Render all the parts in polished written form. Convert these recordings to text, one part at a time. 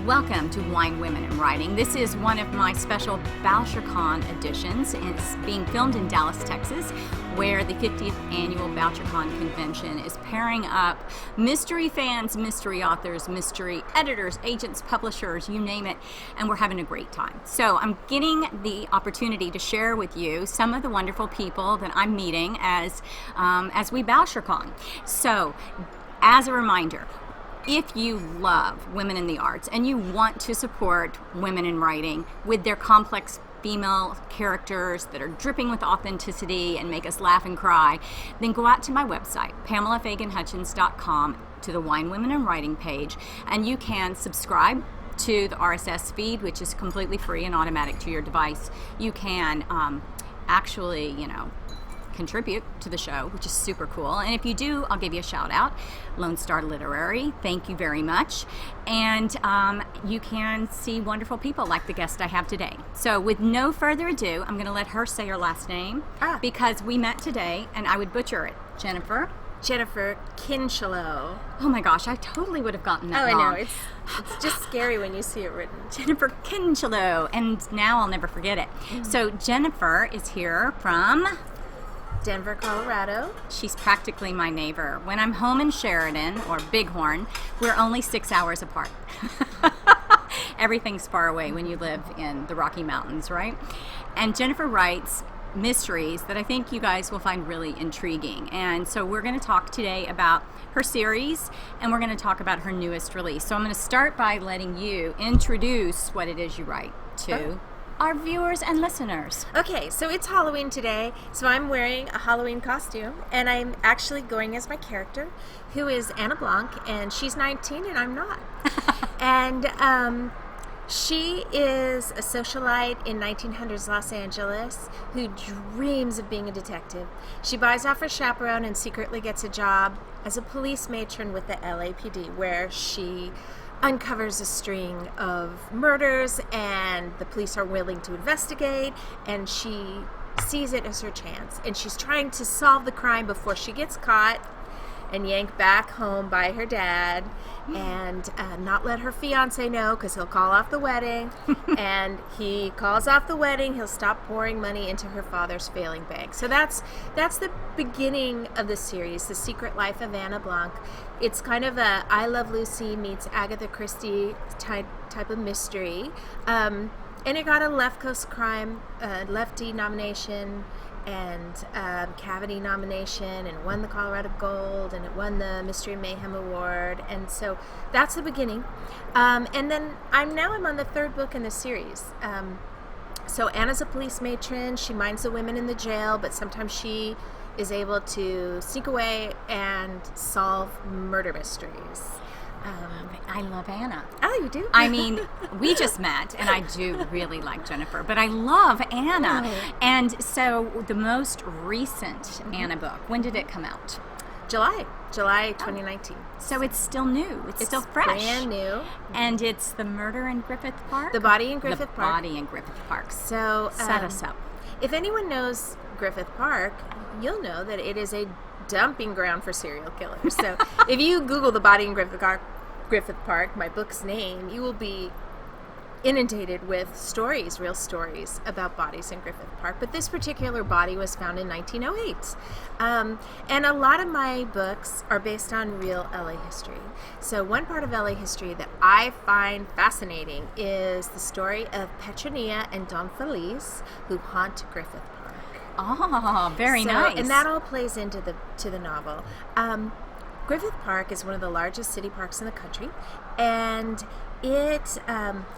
Welcome to Wine, Women, and Writing. This is one of my special BoucherCon editions, and it's being filmed in Dallas, Texas, where the 50th annual BoucherCon convention is pairing up mystery fans, mystery authors, mystery editors, agents, publishers, you name it, and we're having a great time. So I'm getting the opportunity to share with you some of the wonderful people that I'm meeting as we BoucherCon. So, as a reminder, if you love women in the arts and you want to support women in writing with their complex female characters that are dripping with authenticity and make us laugh and cry, then go out to my website, PamelaFaganHutchins.com, to the Wine, Women, and Writing page, and you can subscribe to the RSS feed, which is completely free and automatic to your device. You can actually, contribute to the show, which is super cool. And if you do, I'll give you a shout out. Lone Star Literary, thank you very much. And you can see wonderful people like the guest I have today. So with no further ado, I'm going to let her say her last name because we met today and I would butcher it. Jennifer Kincheloe. Oh my gosh, I totally would have gotten that wrong. I know. It's just scary when you see it written. Jennifer Kincheloe. And now I'll never forget it. Mm-hmm. So Jennifer is here from Denver, Colorado. She's practically my neighbor. When I'm home in Sheridan or Bighorn, we're only 6 hours apart. Everything's far away when you live in the Rocky Mountains, right? And Jennifer writes mysteries that I think you guys will find really intriguing. And so we're going to talk today about her series, and we're going to talk about her newest release. So I'm going to start by letting you introduce what it is you write to our viewers and listeners. Okay, so it's Halloween today, so I'm wearing a Halloween costume, and I'm actually going as my character, who is Anna Blanc, and she's 19 and I'm not. And she is a socialite in 1900s Los Angeles who dreams of being a detective. She buys off her chaperone and secretly gets a job as a police matron with the LAPD, where she uncovers a string of murders, and the police are willing to investigate, and she sees it as her chance, and she's trying to solve the crime before she gets caught and yanked back home by her dad, and not let her fiance know, because he'll call off the wedding. And he calls off the wedding, he'll stop pouring money into her father's failing bank. So that's the beginning of the series, The Secret Life of Anna Blanc. It's kind of a I Love Lucy meets Agatha Christie type of mystery. And it got a Left Coast Crime Lefty nomination and Cavity nomination, and won the Colorado Gold, and it won the Mystery Mayhem Award. And so that's the beginning. And then I'm on the third book in the series. So Anna's a police matron. She minds the women in the jail, but sometimes she is able to sneak away and solve murder mysteries. I love Anna. Oh, you do? I mean, we just met, and I do really like Jennifer, but I love Anna. Oh. And so the most recent Anna book, when did it come out? July 2019. So it's still new. It's still fresh. Brand new. And it's The Murder in Griffith Park? The Body in Griffith Park. The Body in Griffith Park. So set us up. If anyone knows Griffith Park, you'll know that it is a dumping ground for serial killers. So if you Google The Body in Griffith Park, my book's name, you will be inundated with stories, real stories about bodies in Griffith Park. But this particular body was found in 1908. And a lot of my books are based on real LA history. So one part of LA history that I find fascinating is the story of Petronilla and Don Feliz, who haunt Griffith Park. Oh, very nice. And that all plays into the novel. Griffith Park is one of the largest city parks in the country, and it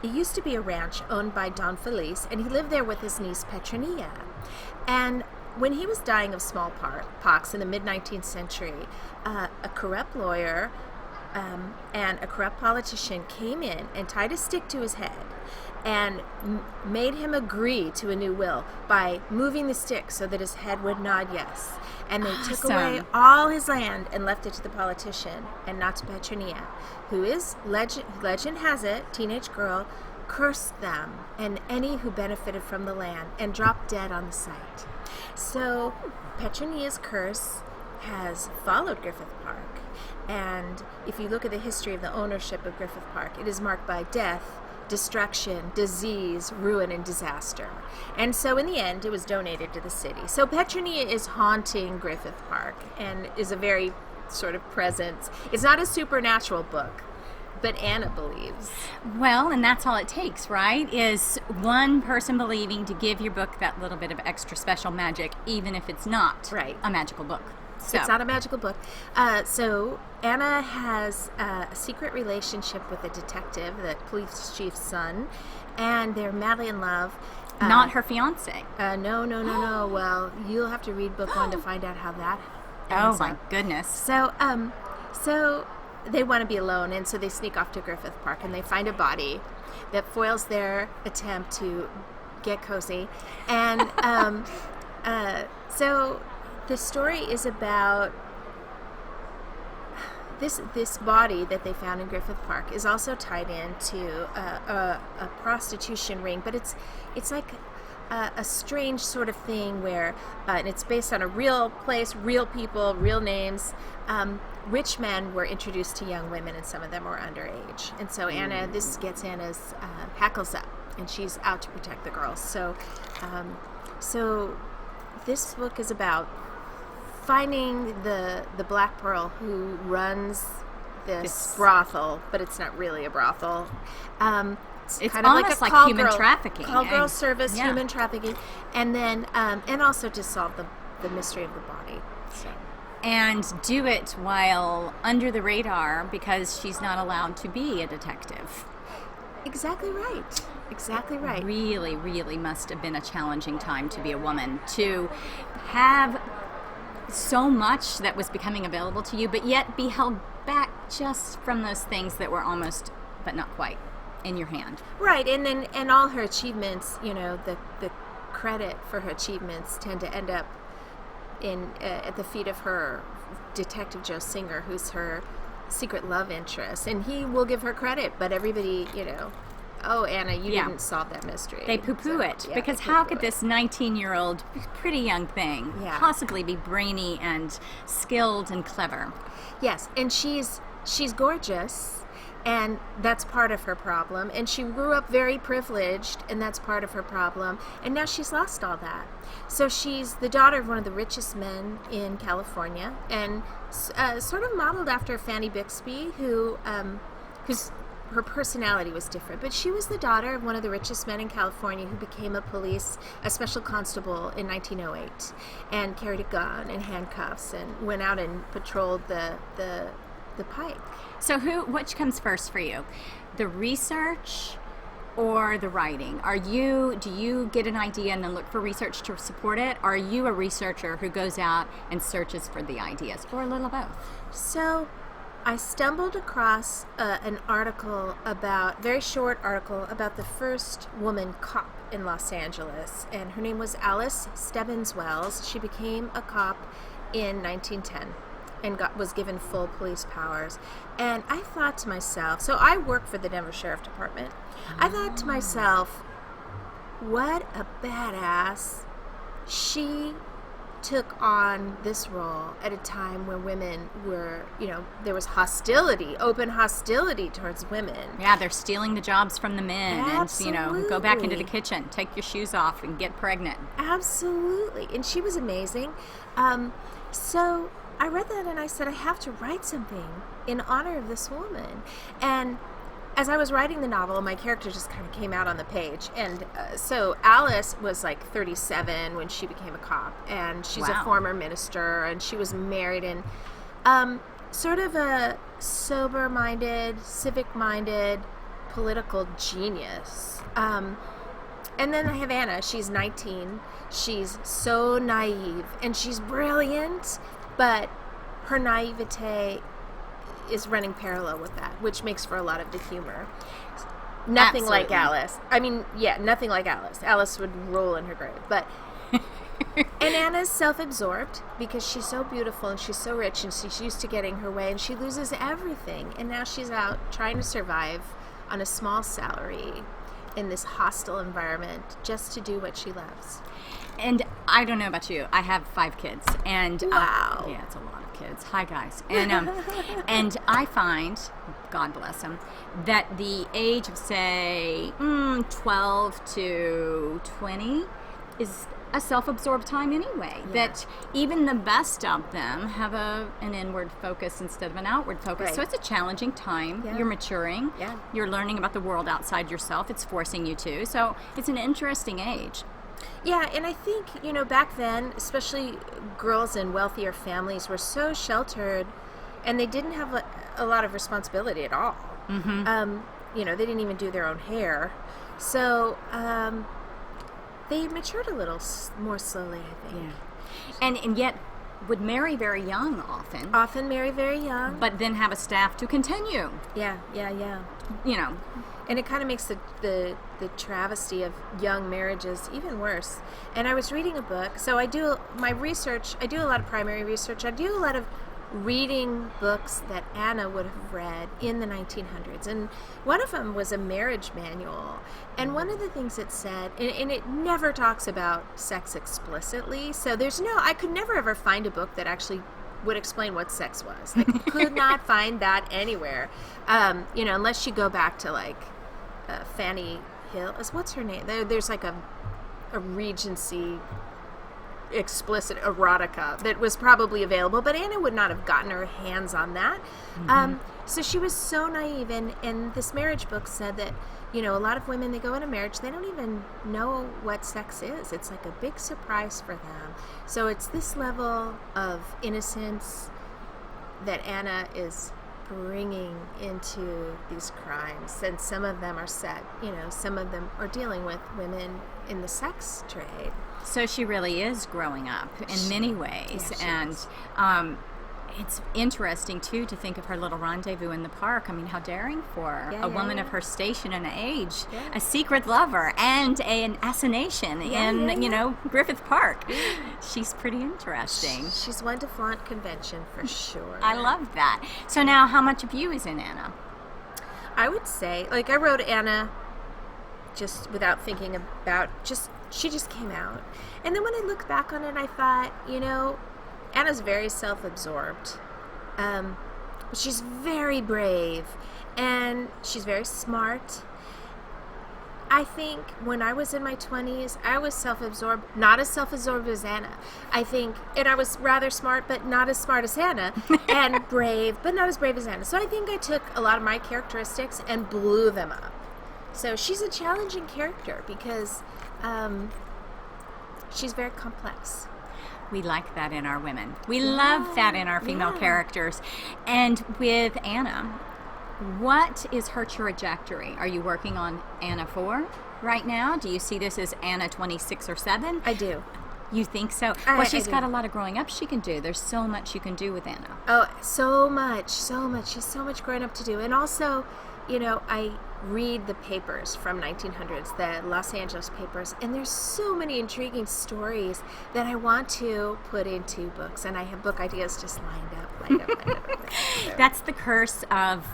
used to be a ranch owned by Don Feliz, and he lived there with his niece Petronilla. And when he was dying of smallpox in the mid-19th century, a corrupt lawyer and a corrupt politician came in and tied a stick to his head and made him agree to a new will by moving the stick so that his head would nod yes. And they took away all his land and left it to the politician and not to Petronilla, who is, legend has it, teenage girl, cursed them and any who benefited from the land and dropped dead on the site. So Petronilla's curse has followed Griffith Park. And if you look at the history of the ownership of Griffith Park, it is marked by death, destruction, disease, ruin, and disaster. And so in the end, it was donated to the city. So Petronia is haunting Griffith Park and is a very sort of presence. It's not a supernatural book, but Anna believes. Well, and that's all it takes, right? Is one person believing to give your book that little bit of extra special magic, even if it's not a magical book. So. It's not a magical book. So Anna has a secret relationship with a detective, the police chief's son, and they're madly in love. Not her fiance. No. Well, you'll have to read book 1 to find out how that ends up. Goodness. So they want to be alone, and so they sneak off to Griffith Park, and they find a body that foils their attempt to get cozy. And so the story is about this body that they found in Griffith Park is also tied into a prostitution ring, but it's like a strange sort of thing where, and it's based on a real place, real people, real names. Rich men were introduced to young women, and some of them were underage. And so this gets Anna's hackles up, and she's out to protect the girls. So this book is about finding the Black Pearl who runs this brothel, but it's not really a brothel. It's kind almost of like like human trafficking. Call girl service, human trafficking, and then and also to solve the mystery of the body. So. And do it while under the radar because she's not allowed to be a detective. Exactly right. Really, really must have been a challenging time to be a woman, to have so much that was becoming available to you, but yet be held back just from those things that were almost, but not quite, in your hand. Right, and all her achievements, the credit for her achievements tend to end up at the feet of her Detective Joe Singer, who's her secret love interest, and he will give her credit, but everybody, oh, Anna, you didn't solve that mystery. They poo-poo it, because how could this 19-year-old, pretty young thing possibly be brainy and skilled and clever? Yes, and she's gorgeous, and that's part of her problem, and she grew up very privileged, and that's part of her problem, and now she's lost all that. So she's the daughter of one of the richest men in California, and sort of modeled after Fanny Bixby, whose her personality was different, but she was the daughter of one of the richest men in California who became a special constable in 1908, and carried a gun and handcuffs and went out and patrolled the pike. So which comes first for you? The research or the writing? Do you get an idea and then look for research to support it? Or are you a researcher who goes out and searches for the ideas, or a little of both? So I stumbled across an very short article about the first woman cop in Los Angeles, and her name was Alice Stebbins Wells. She became a cop in 1910 and was given full police powers. And I thought to myself, so I work for the Denver Sheriff Department. I thought to myself, what a badass. She took on this role at a time when women were, there was open hostility towards women. Yeah, they're stealing the jobs from the men. Absolutely. And, go back into the kitchen, take your shoes off, and get pregnant. Absolutely. And she was amazing. So I read that and I said, I have to write something in honor of this woman. And as I was writing the novel, my character just kind of came out on the page. And so Alice was like 37 when she became a cop. And she's a former minister, and she was married, and sort of a sober-minded, civic-minded, political genius. And then I have Anna. She's 19. She's so naive, and she's brilliant, but her naivete is running parallel with that, which makes for a lot of the humor. Nothing like Alice. Nothing like Alice. Alice would roll in her grave. But and Anna's self-absorbed because she's so beautiful and she's so rich and she's used to getting her way, and she loses everything. And now she's out trying to survive on a small salary. in this hostile environment just to do what she loves. And I don't know about you. I have 5 kids, and Wow. yeah, it's a lot of kids. Hi, guys. And and I find, God bless them, that the age of say 12 to 20 is a self-absorbed time anyway. Yeah. That even the best of them have an inward focus instead of an outward focus. Right. So it's a challenging time. Yeah. You're maturing. Yeah. You're learning about the world outside yourself. It's forcing you to. So it's an interesting age. Yeah, and I think, back then, especially girls in wealthier families were so sheltered, and they didn't have a lot of responsibility at all. Mm-hmm. They didn't even do their own hair. So they matured a little more slowly, I think. Yeah. And yet would marry very young often. Often marry very young. But then have a staff to continue. Yeah. And it kind of makes the travesty of young marriages even worse. And I was reading a book, so I do my research, I do a lot of primary research, I do a lot of reading books that Anna would have read in the 1900s. And one of them was a marriage manual. And one of the things it said, and it never talks about sex explicitly, so I could never ever find a book that actually would explain what sex was. I could not find that anywhere. Unless you go back to Fanny Hill. What's her name? There's like a Regency explicit erotica that was probably available, but Anna would not have gotten her hands on that. Mm-hmm. So she was so naive, and this marriage book said that, a lot of women, they go into marriage, they don't even know what sex is. It's like a big surprise for them. So it's this level of innocence that Anna is bringing into these crimes, and some of them are some of them are dealing with women in the sex trade. So she really is growing up in many ways. Yeah, and it's interesting too to think of her little rendezvous in the park. I mean, how daring for a woman of her station and age, a secret lover and an assignation in Griffith Park. She's pretty interesting. She's one to flaunt convention for sure. I love that. So now, how much of you is in Anna? I would say, I wrote Anna just without thinking about, she just came out. And then when I look back on it, I thought, Anna's very self-absorbed. She's very brave, and she's very smart. I think when I was in my 20s, I was self-absorbed, not as self-absorbed as Anna. And I was rather smart, but not as smart as Anna, and brave, but not as brave as Anna. So I think I took a lot of my characteristics and blew them up. So she's a challenging character because she's very complex. We like that in our women. We love that in our female characters. And with Anna, what is her trajectory? Are you working on Anna 4 right now? Do you see this as Anna 26 or 7? I do. You think so? Well, she's got a lot of growing up she can do. There's so much you can do with Anna. Oh, so much. She's so much growing up to do. And also, I read the papers from 1900s, the Los Angeles papers, and there's so many intriguing stories that I want to put into books, and I have book ideas just lined up. That's the curse of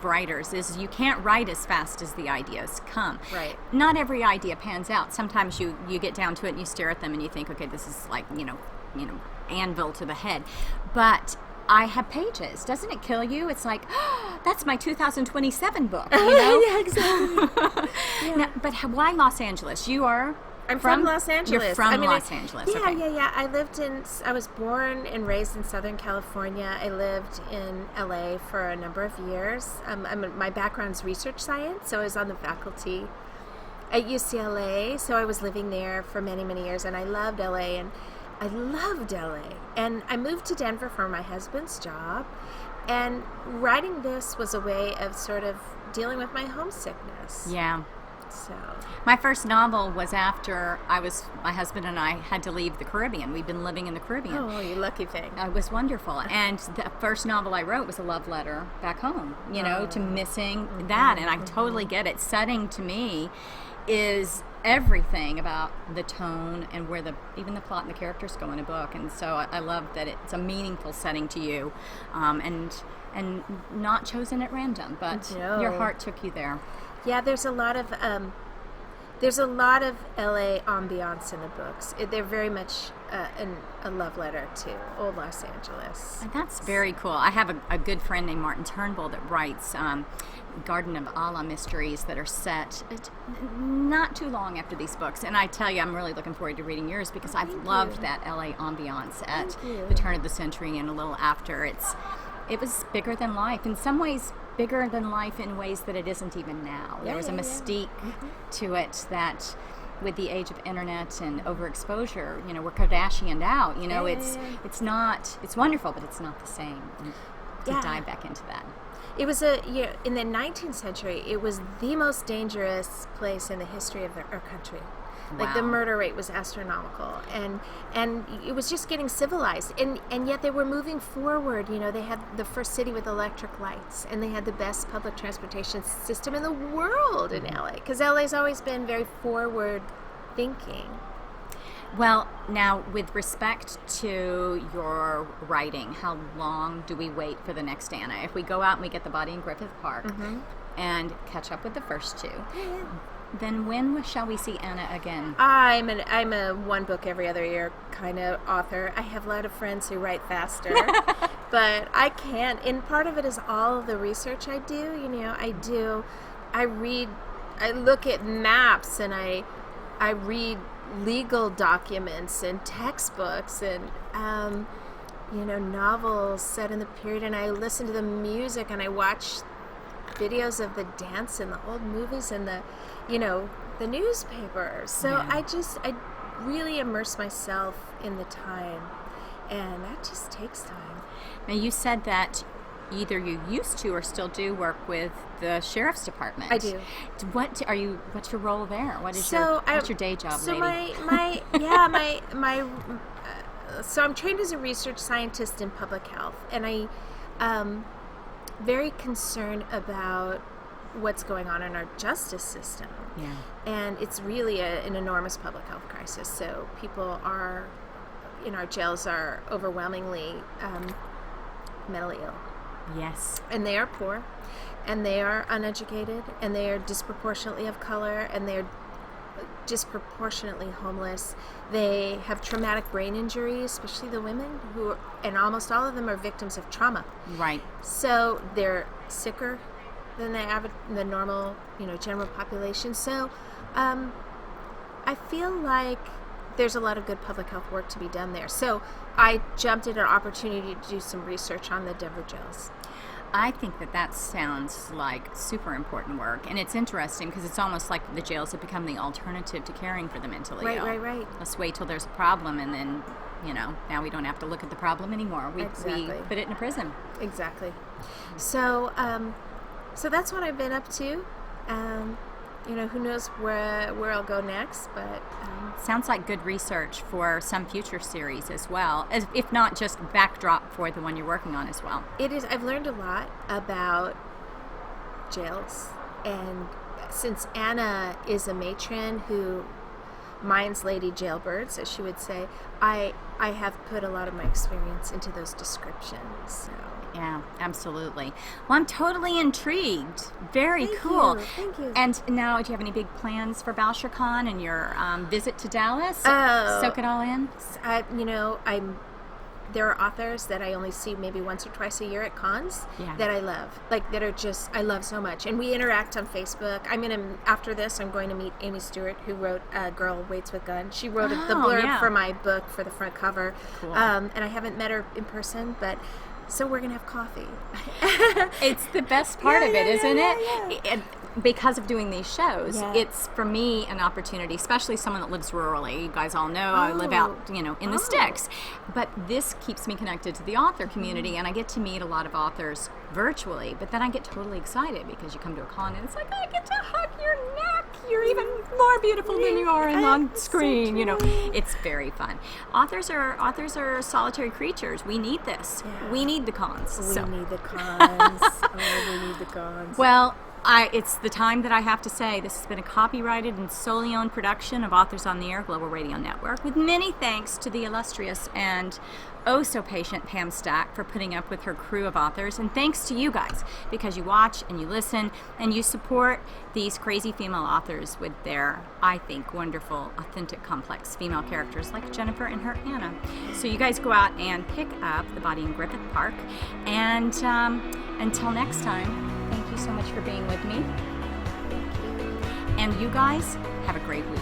writers, is you can't write as fast as the ideas come. Right. Not every idea pans out. Sometimes you get down to it and you stare at them and you think, okay, this is like, anvil to the head. But I have pages. Doesn't it kill you? It's like, that's my 2027 book. Yeah, exactly. Now, but why Los Angeles? I'm from Los Angeles. You're from Los Angeles. Yeah, okay. yeah. I was born and raised in Southern California. I lived in LA for a number of years. My background's research science, so I was on the faculty at UCLA. So I was living there for many, many years, and I loved LA. And I moved to Denver for my husband's job, and writing this was a way of sort of dealing with my homesickness. Yeah. So my first novel was after my husband and I had to leave the Caribbean. We'd been living in the Caribbean. Oh, you lucky thing. It was wonderful. And the first novel I wrote was a love letter back home, to missing that. And I totally get it. Setting to me is everything about the tone and where even the plot and the characters go in a book. And so I love that it's a meaningful setting to you, and not chosen at random, but your heart took you there. Yeah, there's a lot of LA ambiance in the books. They're very much a love letter to old Los Angeles. And that's very cool. I have a good friend named Martin Turnbull that writes Garden of Allah mysteries that are set not too long after these books. And I tell you, I'm really looking forward to reading yours because I've loved that LA ambiance at the turn of the century and a little after. It was bigger than life. In some ways, bigger than life in ways that it isn't even now. There was a mystique to it that with the age of internet and overexposure, we're Kardashianed out. It's wonderful, but it's not the same. And to dive back into that. It was in the 19th century, it was the most dangerous place in the history of our country. Like the murder rate was astronomical, and it was just getting civilized, and yet they were moving forward. They had the first city with electric lights, and they had the best public transportation system in the world in LA, because LA's always been very forward thinking. Well, now with respect to your writing, how long do we wait for the next Anna? If we go out and we get the Body in Griffith Park and catch up with the first two, then when shall we see Anna again? I'm a one book every other year kind of author. I have a lot of friends who write faster, but I can't. And part of it is all of the research I do. I look at maps, and I read legal documents and textbooks and novels set in the period, and I listen to the music, and I watch videos of the dance and the old movies and the newspaper. So I really immerse myself in the time, and that just takes time. Now, you said that either you used to or still do work with the sheriff's department. I do. What's your role there? What's your day job, so lady? So I'm trained as a research scientist in public health, and I'm very concerned about what's going on in our justice system. Yeah. And it's really an enormous public health crisis. So people in our jails are overwhelmingly mentally ill. Yes. And they are poor, and they are uneducated, and they are disproportionately of color, and they are disproportionately homeless. They have traumatic brain injuries, especially the women, and almost all of them are victims of trauma. Right. So they're sicker than the normal, general population. So I feel like there's a lot of good public health work to be done there. So I jumped at an opportunity to do some research on the Denver jails. I think that sounds like super important work, and it's interesting because it's almost like the jails have become the alternative to caring for the mentally ill. Right. Let's wait till there's a problem, and then, now we don't have to look at the problem anymore. We put it in a prison. Exactly. So, so that's what I've been up to. Who knows where I'll go next, but... Sounds like good research for some future series as well, if not just backdrop for the one you're working on as well. It is. I've learned a lot about jails, and since Anna is a matron who minds lady jailbirds, as she would say, I have put a lot of my experience into those descriptions. So. Yeah, absolutely. Well, I'm totally intrigued. Very cool. Thank you. And now, do you have any big plans for BoucherCon and your visit to Dallas? Soak it all in? There are authors that I only see maybe once or twice a year at cons that I love. I love so much. And we interact on Facebook. After this, I'm going to meet Amy Stewart, who wrote Girl Waits with Gun. She wrote the blurb for my book for the front cover. Cool. And I haven't met her in person, but... So we're going to have coffee. It's the best part of it, isn't it? Yeah. Because of doing these shows, it's for me an opportunity, especially someone that lives rurally. You guys all know I live out, in the sticks. But this keeps me connected to the author community, and I get to meet a lot of authors virtually. But then I get totally excited because you come to a con and it's like, I get to hug your neck. You're even more beautiful than you are on screen. So it's very fun. Authors are solitary creatures. We need this. Yeah. We need the cons. We need the cons. We need the cons. Well, It's the time that I have to say this has been a copyrighted and solely owned production of Authors on the Air Global Radio Network, with many thanks to the illustrious and oh so patient Pam Stack for putting up with her crew of authors, and thanks to you guys because you watch and you listen and you support these crazy female authors with their, I think, wonderful, authentic, complex female characters like Jennifer and her Anna. So you guys go out and pick up The Body in Griffith Park, and until next time, thank you so much for being with me. And you guys have a great week.